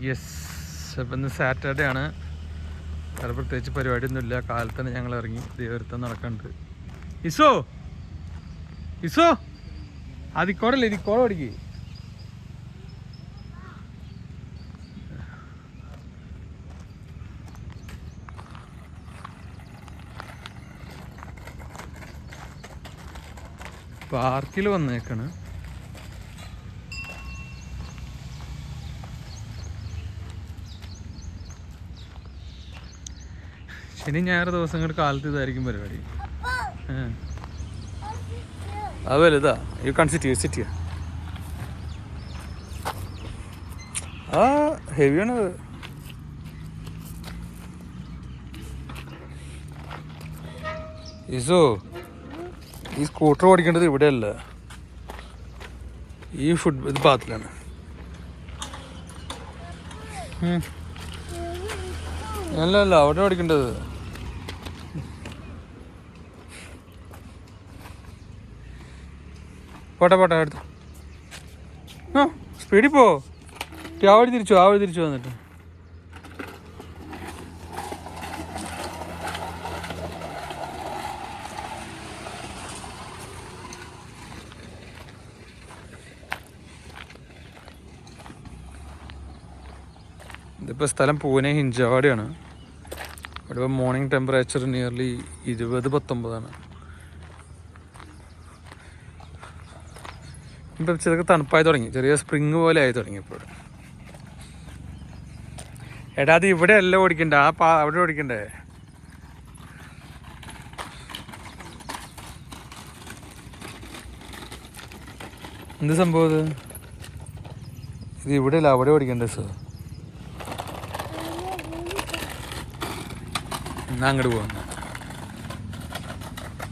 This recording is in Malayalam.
യെസ്, അപ്പം ഇന്ന് സാറ്റർഡേ ആണ്. വേറെ പ്രത്യേകിച്ച് പരിപാടിയൊന്നുമില്ല. കാലത്ത് തന്നെ ഞങ്ങൾ ഇറങ്ങി ദൈവരുത്തം നടക്കുന്നുണ്ട്. ഇസോ ഇസോ അതിക്കോടല്ലേ ഇതിക്കോടെ ഓടിക്ക്. പാർക്കിൽ വന്നേക്കാണ്. ശനി ഞായർ ദിവസങ്ങൾ കാലത്ത് ഇതായിരിക്കും പരിപാടി. അത് വലുതാ. യു കാൺ സിറ്റ് ആ ഹെവിയാണ്. ഇസോ ഈ സ്കൂട്ടർ ഓടിക്കേണ്ടത് ഇവിടെയല്ല, ഈ ഇത് പാത്തിലാണ്. അല്ല അവിടെ ഓടിക്കേണ്ടത്. പോട്ടെ അടുത്ത്. ആ സ്പീഡിൽ പോ. ആ വഴി തിരിച്ചു വന്നിട്ട്. ഇതിപ്പോൾ സ്ഥലം പൂനെ ഹിഞ്ചവാടിയാണ്. ഇവിടെ ഇപ്പോൾ മോർണിംഗ് ടെമ്പറേച്ചർ നിയർലി 20-19. ഇപ്പം ചിലക്ക് തണുപ്പായി തുടങ്ങി, ചെറിയ സ്പ്രിങ് പോലെ ആയി തുടങ്ങി ഇപ്പോൾ. എടാ അത് ഇവിടെ അല്ല ഓടിക്കണ്ടേ, അവിടെ ഓടിക്കണ്ടേ. എന്ത് സംഭവം ഇത് ഇവിടെ അല്ല അവിടെ ഓടിക്കണ്ടേ സർ. എന്നാ അങ്ങോട്ട് പോകാം.